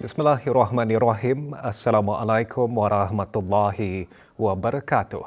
Bismillahirrahmanirrahim. Assalamualaikum warahmatullahi wabarakatuh.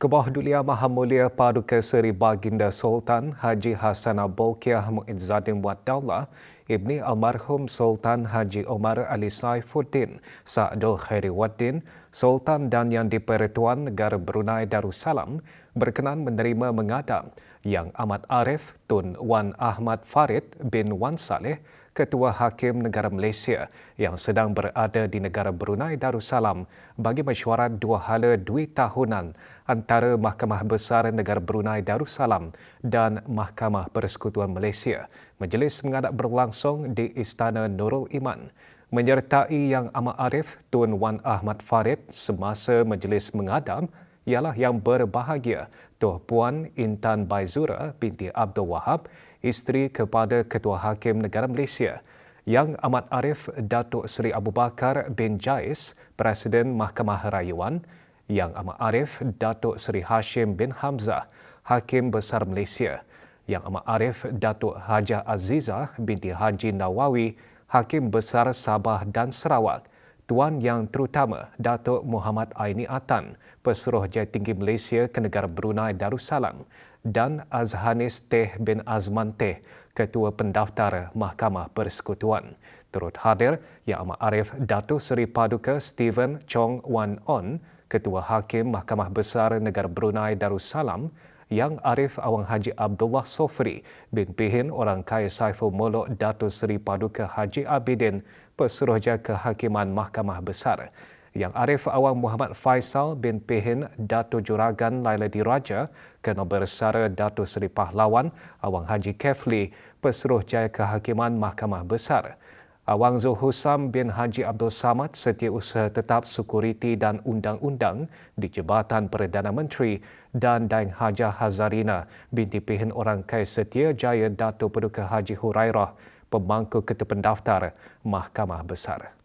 Kebawah Dulia Maha Mulia Paduka Seri Baginda Sultan Haji Hassanah Bolkiah Muizzaddin Waddaulah Ibni Almarhum Sultan Haji Omar Ali Saifuddin Sa'dul Khairi Waddin Sultan dan Yang di-Pertuan Negara Brunei Darussalam berkenan menerima mengadam Yang Amat Arif Tun Wan Ahmad Farid bin Wan Saleh, Ketua Hakim Negara Malaysia yang sedang berada di negara Brunei Darussalam bagi mesyuarat dua hala duit tahunan antara Mahkamah Besar Negara Brunei Darussalam dan Mahkamah Persekutuan Malaysia. Majlis mengadap berlangsung di Istana Nurul Iman. Menyertai Yang Amat Arif Tun Wan Ahmad Farid semasa majlis mengadam ialah yang berbahagia Tuan Puan Intan Baizura binti Abdul Wahab, isteri kepada Ketua Hakim Negara Malaysia. Yang Amat Arif Datuk Seri Abu Bakar bin Jais, Presiden Mahkamah Rayuan. Yang Amat Arif Datuk Seri Hashim bin Hamzah, Hakim Besar Malaysia. Yang Amat Arif Datuk Hajah Azizah binti Haji Nawawi, Hakim Besar Sabah dan Sarawak. Tuan Yang Terutama Datuk Muhammad Aini Atan, Pesuruh Jaya-Tinggi Malaysia ke Negara Brunei Darussalam, dan Azhanis Teh bin Azman Teh, Ketua Pendaftar Mahkamah Persekutuan. Turut hadir Yang Amat Arif Datuk Seri Paduka Stephen Chong Wan On, Ketua Hakim Mahkamah Besar Negara Brunei Darussalam, Yang Arif Awang Haji Abdullah Sofri bin Pihin Orang Kaya Saiful Muluk Datuk Seri Paduka Haji Abidin, Pesuruhjaya Kehakiman Mahkamah Besar. Yang Arif Awang Muhammad Faisal bin Pihin Datuk Juragan Laila Diraja, Kena Bersara Datuk Seri Pahlawan Awang Haji Kefli, Pesuruhjaya Kehakiman Mahkamah Besar. Awang Zulhusam bin Haji Abdul Samad, Setiausaha Tetap Sekuriti dan Undang-Undang di Jabatan Perdana Menteri, dan Daeng Hajah Hazarina binti Pihin Orang Kaya Setiajaya Datuk Paduka Haji Hurairah, Pemangku Ketua Pendaftar Mahkamah Besar.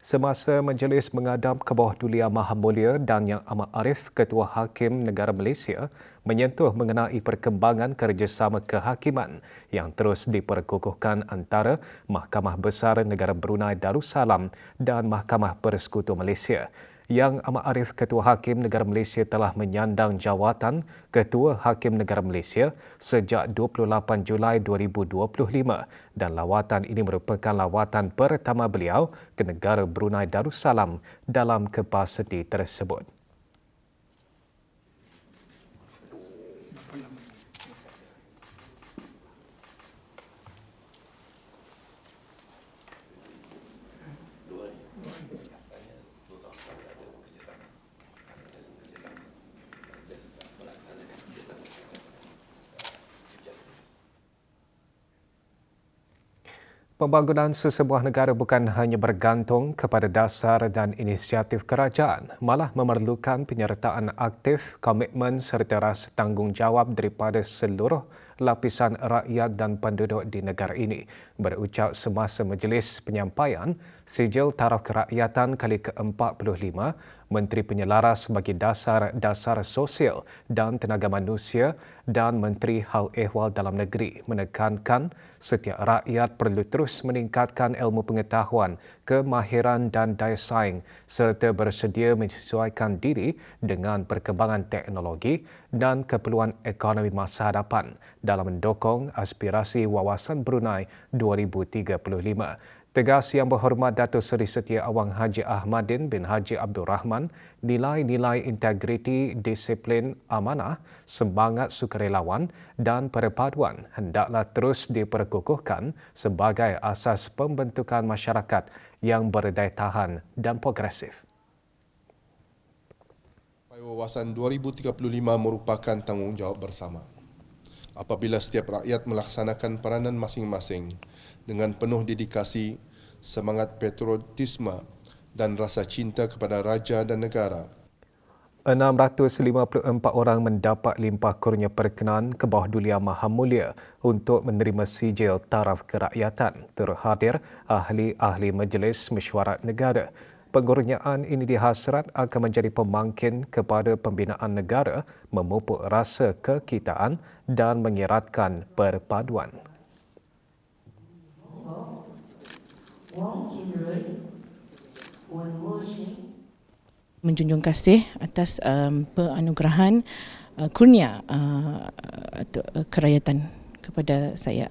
Semasa majlis mengadam Kebawah Dulia Maha Mulia dan Yang Amat Arif Ketua Hakim Negara Malaysia menyentuh mengenai perkembangan kerjasama kehakiman yang terus diperkukuhkan antara Mahkamah Besar Negara Brunei Darussalam dan Mahkamah Persekutuan Malaysia. Yang Amat Arif Ketua Hakim Negara Malaysia telah menyandang jawatan Ketua Hakim Negara Malaysia sejak 28 Julai 2025 dan lawatan ini merupakan lawatan pertama beliau ke negara Brunei Darussalam dalam kapasiti tersebut. Pembangunan sesebuah negara bukan hanya bergantung kepada dasar dan inisiatif kerajaan, malah memerlukan penyertaan aktif, komitmen serta rasa tanggungjawab daripada seluruh lapisan rakyat dan penduduk di negara ini. Berucap semasa majlis penyampaian Sijil Taraf Kerakyatan kali ke-45, Menteri Penyelaras bagi Dasar Sosial dan Tenaga Manusia dan Menteri Hal Ehwal Dalam Negeri menekankan setiap rakyat perlu terus meningkatkan ilmu pengetahuan, kemahiran dan daya saing serta bersedia menyesuaikan diri dengan perkembangan teknologi dan keperluan ekonomi masa hadapan dalam mendukung aspirasi Wawasan Brunei 2035. Tegas Yang Berhormat Datuk Seri Setia Awang Haji Ahmadin bin Haji Abdul Rahman, nilai-nilai integriti, disiplin, amanah, semangat sukarelawan dan perpaduan hendaklah terus diperkukuhkan sebagai asas pembentukan masyarakat yang berdaya tahan dan progresif. Wawasan 2035 merupakan tanggungjawab bersama. Apabila setiap rakyat melaksanakan peranan masing-masing dengan penuh dedikasi, semangat patriotisme dan rasa cinta kepada raja dan negara. 654 orang mendapat limpah kurnia perkenan Kebawah Dulia Maha Mulia untuk menerima sijil taraf kerakyatan. Turut hadir ahli-ahli Majlis Mesyuarat Negara. Pengurniaan ini dihasrat akan menjadi pemangkin kepada pembinaan negara, memupuk rasa kekitaan dan mengeratkan perpaduan. menjunjung kasih atas penganugerahan kurnia kerakyatan kepada saya.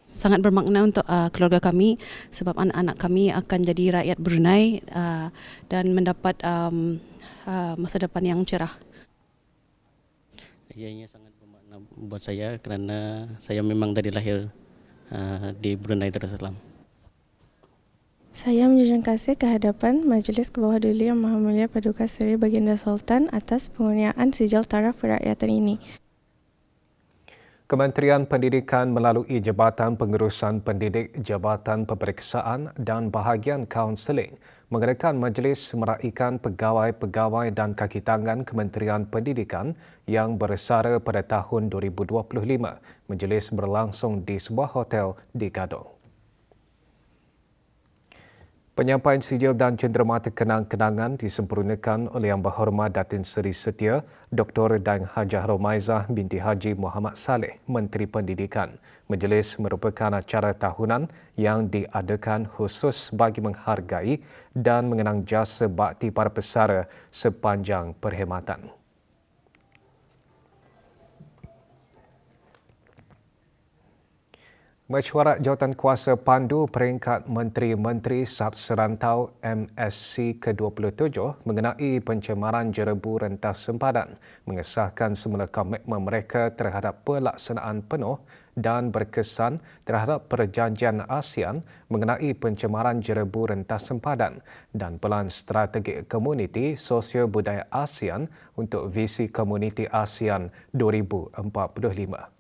Sangat bermakna untuk keluarga kami sebab anak-anak kami akan jadi rakyat Brunei dan mendapat masa depan yang cerah. Ianya sangat bermakna buat saya kerana saya memang dari lahir di Brunei Darussalam. Saya menjunjung kasih kehadapan Majlis Kebawah-Duli Yang Maha Mulia Paduka Seri Baginda Sultan atas pengurniaan sijil taraf kerakyatan ini. Kementerian Pendidikan melalui Jabatan Pengurusan Pendidik, Jabatan Peperiksaan dan Bahagian Kaunseling mengadakan majlis meraikan pegawai-pegawai dan kaki tangan Kementerian Pendidikan yang bersara pada tahun 2025. Majlis berlangsung di sebuah hotel di Gadong. Penyampaian sijil dan cenderamata kenang-kenangan disempurnakan oleh Yang Berhormat Datin Seri Setia, Dr. Daeng Hajah Romaizah binti Haji Muhammad Saleh, Menteri Pendidikan. Majlis merupakan acara tahunan yang diadakan khusus bagi menghargai dan mengenang jasa bakti para pesara sepanjang perkhidmatan. Mesyuarat Jawatankuasa Pandu Peringkat Menteri-Menteri Sab Serantau MSC ke-27 mengenai pencemaran jerebu rentas sempadan mengesahkan semula komitmen mereka terhadap pelaksanaan penuh dan berkesan terhadap perjanjian ASEAN mengenai pencemaran jerebu rentas sempadan dan pelan strategi komuniti sosio budaya ASEAN untuk visi komuniti ASEAN 2045.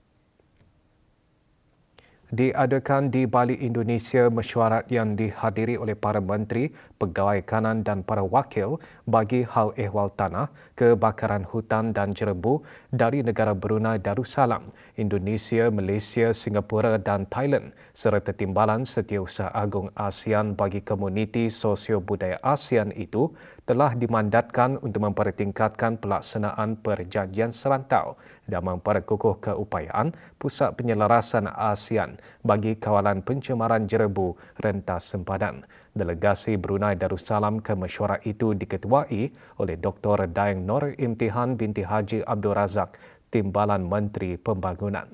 Diadakan di Bali, Indonesia, mesyuarat yang dihadiri oleh para menteri, pegawai kanan dan para wakil bagi hal ehwal tanah, kebakaran hutan dan jerebu dari negara Brunei Darussalam, Indonesia, Malaysia, Singapura dan Thailand serta Timbalan Setiausaha Agung ASEAN bagi komuniti sosio-budaya ASEAN itu telah dimandatkan untuk mempertingkatkan pelaksanaan perjanjian serantau dan memperkukuh keupayaan Pusat Penyelarasan ASEAN bagi kawalan pencemaran jerebu rentas sempadan. Delegasi Brunei Darussalam ke mesyuarat itu diketuai oleh Dr. Daeng Nur Imtihan binti Haji Abdul Razak, Timbalan Menteri Pembangunan.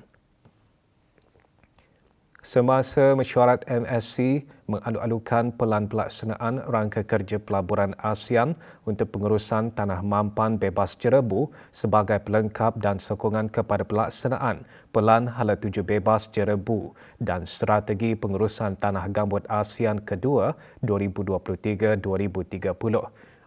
Semasa mesyuarat MSC mengalu-alukan pelan pelaksanaan rangka kerja pelaburan ASEAN untuk pengurusan tanah mampan bebas jerebu sebagai pelengkap dan sokongan kepada pelaksanaan pelan hala tuju bebas jerebu dan strategi pengurusan tanah gambut ASEAN kedua 2023-2030.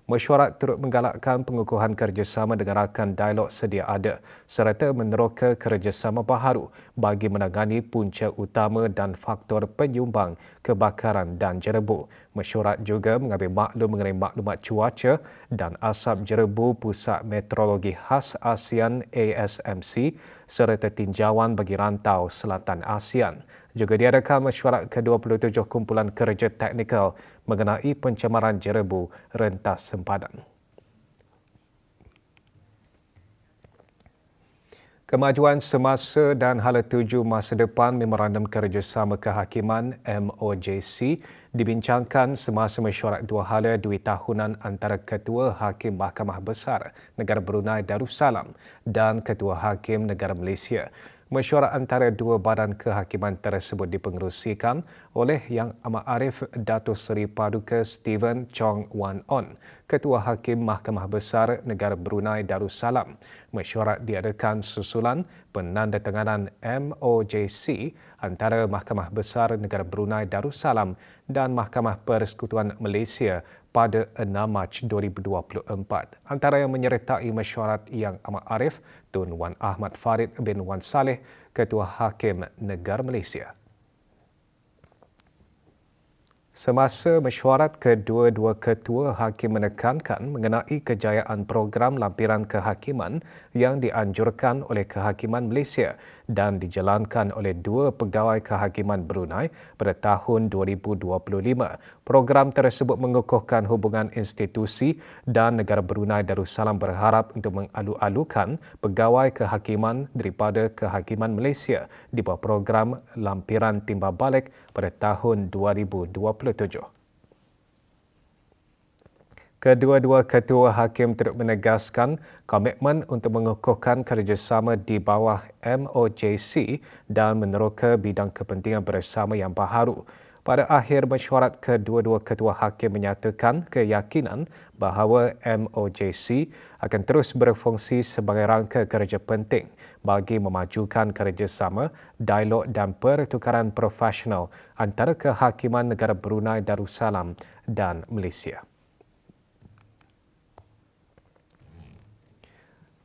Mesyuarat turut menggalakkan pengukuhan kerjasama dengan rakan dialog sedia ada serta meneroka kerjasama baharu bagi menangani punca utama dan faktor penyumbang kebakaran dan jerebu. Mesyuarat juga mengambil maklum mengenai maklumat cuaca dan asap jerebu Pusat Meteorologi Khas ASEAN ASMC serta tinjauan bagi rantau selatan ASEAN. Juga diadakan mesyuarat ke-27 kumpulan kerja teknikal mengenai pencemaran jerebu rentas sempadan. Kemajuan semasa dan hala tuju masa depan Memorandum Kerjasama Kehakiman MOJC dibincangkan semasa mesyuarat dua hala dui tahunan antara Ketua Hakim Mahkamah Besar Negara Brunei Darussalam dan Ketua Hakim Negara Malaysia. Mesyuarat antara dua badan kehakiman tersebut dipengerusikan oleh Yang Amat Arif Datuk Seri Paduka Stephen Chong Wan On, Ketua Hakim Mahkamah Besar Negara Brunei Darussalam. Mesyuarat diadakan susulan penandatanganan MOJC antara Mahkamah Besar Negara Brunei Darussalam dan Mahkamah Persekutuan Malaysia pada 6 Mac 2024. Antara yang menyertai mesyuarat Yang Amat Arif, Tun Wan Ahmad Farid bin Wan Saleh, Ketua Hakim Negara Malaysia. Semasa mesyuarat, kedua-dua ketua hakim menekankan mengenai kejayaan program lampiran kehakiman yang dianjurkan oleh Kehakiman Malaysia dan dijalankan oleh 2 pegawai kehakiman Brunei pada tahun 2025. Program tersebut mengukuhkan hubungan institusi dan negara Brunei Darussalam berharap untuk mengalu-alukan pegawai kehakiman daripada kehakiman Malaysia di bawah program lampiran timbal balik pada tahun 2027. Kedua-dua ketua hakim turut menegaskan komitmen untuk mengukuhkan kerjasama di bawah MOJC dan meneroka bidang kepentingan bersama yang baharu. Pada akhir mesyuarat, kedua-dua ketua hakim menyatakan keyakinan bahawa MOJC akan terus berfungsi sebagai rangka kerja penting bagi memajukan kerjasama, dialog dan pertukaran profesional antara kehakiman negara Brunei Darussalam dan Malaysia.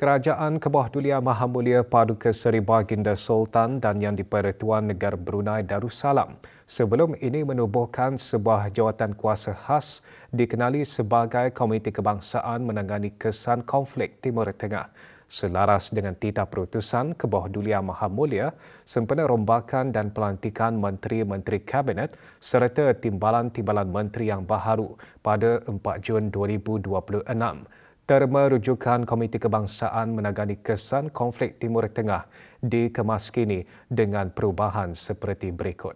Kerajaan Kebawah Duli Maha Mulia Paduka Seri Baginda Sultan dan Yang di-Pertuan Negara Brunei Darussalam sebelum ini menubuhkan sebuah jawatan kuasa khas dikenali sebagai Komiti Kebangsaan Menangani Kesan Konflik Timur Tengah. Selaras dengan titah perutusan Kebawah Duli Maha Mulia sempena rombakan dan pelantikan Menteri-Menteri Kabinet serta timbalan-timbalan Menteri yang baharu pada 4 Jun 2026. Terma rujukan Komiti Kebangsaan Menangani Kesan Konflik Timur Tengah dikemaskini dengan perubahan seperti berikut.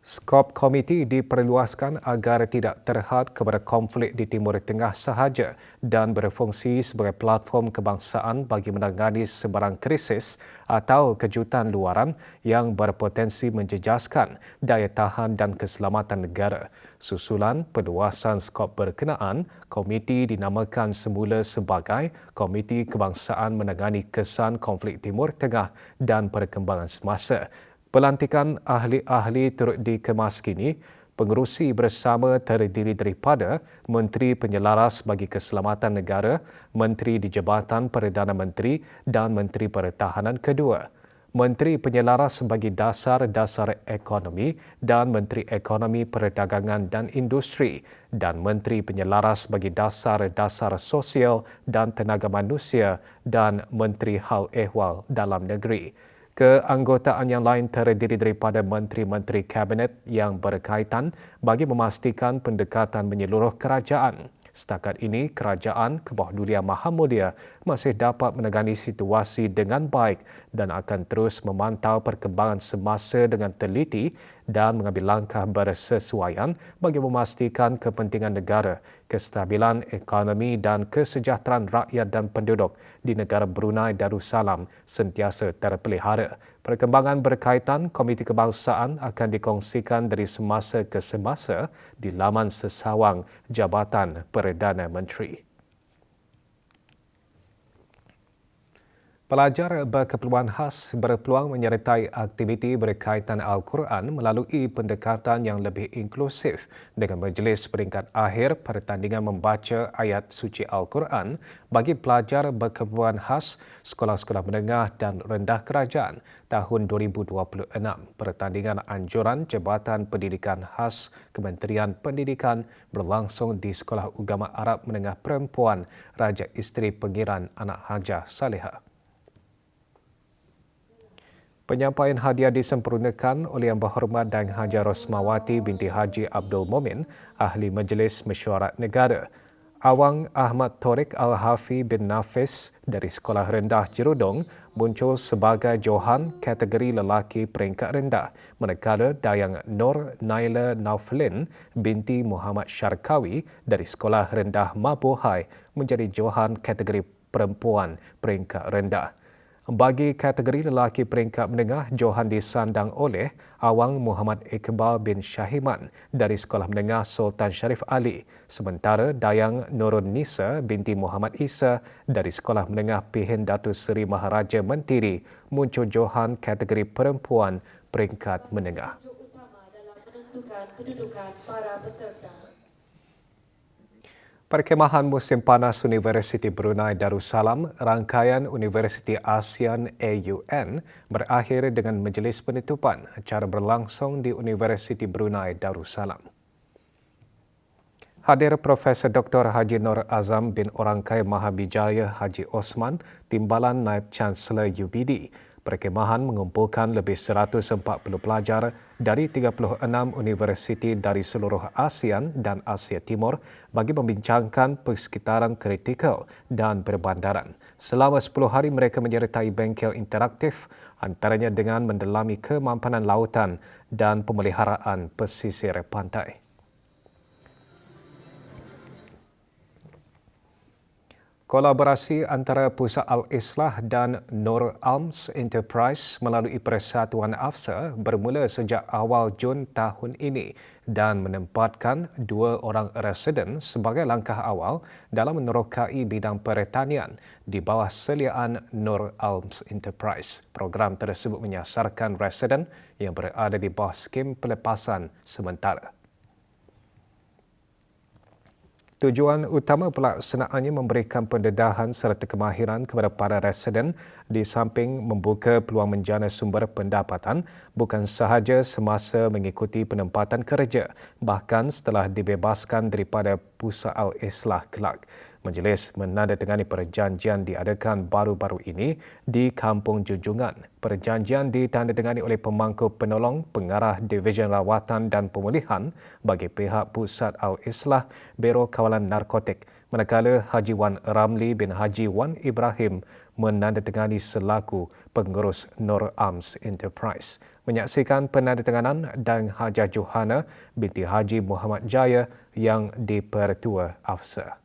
Skop komiti diperluaskan agar tidak terhad kepada konflik di Timur Tengah sahaja dan berfungsi sebagai platform kebangsaan bagi menangani sebarang krisis atau kejutan luaran yang berpotensi menjejaskan daya tahan dan keselamatan negara. Susulan perluasan skop berkenaan, komiti dinamakan semula sebagai Komiti Kebangsaan Menangani Kesan Konflik Timur Tengah dan Perkembangan Semasa. Pelantikan ahli-ahli turut dikemaskini. Pengerusi bersama terdiri daripada Menteri Penyelaras bagi Keselamatan Negara, Menteri di Jabatan Perdana Menteri dan Menteri Pertahanan Kedua. Menteri Penyelaras bagi Dasar-Dasar Ekonomi dan Menteri Ekonomi Perdagangan dan Industri dan Menteri Penyelaras bagi Dasar-Dasar Sosial dan Tenaga Manusia dan Menteri Hal Ehwal Dalam Negeri. Keanggotaan yang lain terdiri daripada menteri-menteri kabinet yang berkaitan bagi memastikan pendekatan menyeluruh kerajaan. Setakat ini, Kerajaan Kebawah Duli Maha Mulia masih dapat menangani situasi dengan baik dan akan terus memantau perkembangan semasa dengan teliti dan mengambil langkah bersesuaian bagi memastikan kepentingan negara, kestabilan ekonomi dan kesejahteraan rakyat dan penduduk di negara Brunei Darussalam sentiasa terpelihara. Perkembangan berkaitan Komiti Kebangsaan akan dikongsikan dari semasa ke semasa di laman sesawang Jabatan Perdana Menteri. Pelajar berkeperluan khas berpeluang menyertai aktiviti berkaitan Al-Quran melalui pendekatan yang lebih inklusif dengan majlis peringkat akhir pertandingan membaca ayat suci Al-Quran bagi pelajar berkeperluan khas sekolah-sekolah menengah dan rendah kerajaan tahun 2026. Pertandingan anjuran Jabatan Pendidikan Khas Kementerian Pendidikan berlangsung di Sekolah Ugama Arab Menengah Perempuan Raja Isteri Pengiran Anak Hajah Salihah. Penyampaian hadiah disempurnakan oleh Yang Berhormat Daeng Haja Rosmawati binti Haji Abdul Momin, Ahli Majlis Mesyuarat Negara. Awang Ahmad Torik Al-Hafi bin Nafis dari Sekolah Rendah Jerudong muncul sebagai Johan kategori lelaki peringkat rendah, manakala Dayang Nur Naila Nauflin binti Muhammad Syarkawi dari Sekolah Rendah Mabuhai menjadi Johan kategori perempuan peringkat rendah. Bagi kategori lelaki peringkat menengah, Johan disandang oleh Awang Muhammad Iqbal bin Syahiman dari Sekolah Menengah Sultan Sharif Ali. Sementara Dayang Nurun Nisa binti Muhammad Isa dari Sekolah Menengah Pihin Datuk Seri Maharaja Mentiri muncul Johan kategori perempuan peringkat menengah. Utama dalam menentukan kedudukan para peserta. Perkemahan Musim Panas Universiti Brunei Darussalam, rangkaian Universiti ASEAN AUN berakhir dengan majlis penutupan acara berlangsung di Universiti Brunei Darussalam. Hadir Profesor Dr. Haji Nur Azam bin Orangkai Mahabijaya Haji Osman, Timbalan Naib Chancellor UBD. Perkemahan mengumpulkan lebih 140 pelajar dari 36 universiti dari seluruh ASEAN dan Asia Timur bagi membincangkan persekitaran kritikal dan perbandaran. Selama 10 hari mereka menyertai bengkel interaktif antaranya dengan mendalami kemampanan lautan dan pemeliharaan pesisir pantai. Kolaborasi antara Pusat Al-Islah dan Nur Alms Enterprise melalui Persatuan AFSA bermula sejak awal Jun tahun ini dan menempatkan 2 orang residen sebagai langkah awal dalam menerokai bidang pertanian di bawah seliaan Nur Alms Enterprise. Program tersebut menyasarkan residen yang berada di bawah skim pelepasan sementara. Tujuan utama pelaksanaannya memberikan pendedahan serta kemahiran kepada para residen di samping membuka peluang menjana sumber pendapatan bukan sahaja semasa mengikuti penempatan kerja, bahkan setelah dibebaskan daripada Pusat Al-Islah kelak. Majlis menandatangani perjanjian diadakan baru-baru ini di Kampung Junjungan. Perjanjian ditandatangani oleh pemangku penolong pengarah Division Rawatan dan Pemulihan bagi pihak Pusat Al-Islah Biro Kawalan Narkotik, manakala Haji Wan Ramli bin Haji Wan Ibrahim menandatangani selaku pengurus Nur Alms Enterprise. Menyaksikan penandatanganan dan Hajah Johana binti Haji Muhammad Jaya yang dipertua AFSA.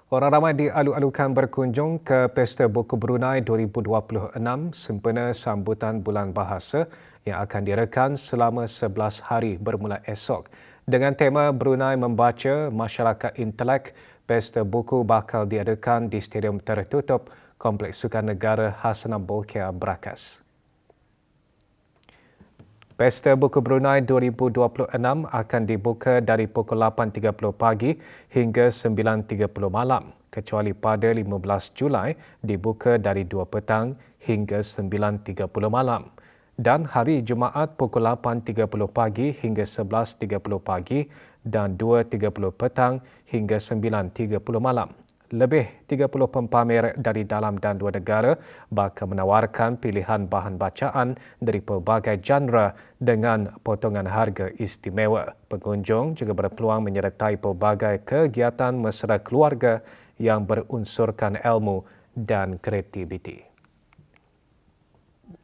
Orang ramai dialu-alukan berkunjung ke Pesta Buku Brunei 2026 sempena sambutan Bulan Bahasa yang akan direkan selama 11 hari bermula esok. Dengan tema Brunei Membaca Masyarakat Intelek, Pesta Buku bakal diadakan di Stadium Tertutup Kompleks Sukan Negara Hassanah Bolkiah Brakas. Pesta Buku Brunei 2026 akan dibuka dari pukul 8.30 pagi hingga 9.30 malam, kecuali pada 15 Julai dibuka dari 2 petang hingga 9.30 malam. Dan hari Jumaat pukul 8.30 pagi hingga 11.30 pagi dan 2.30 petang hingga 9.30 malam. Lebih 30 pempamer dari dalam dan luar negara bakal menawarkan pilihan bahan bacaan dari pelbagai genre dengan potongan harga istimewa. Pengunjung juga berpeluang menyertai pelbagai kegiatan mesra keluarga yang berunsurkan ilmu dan kreativiti.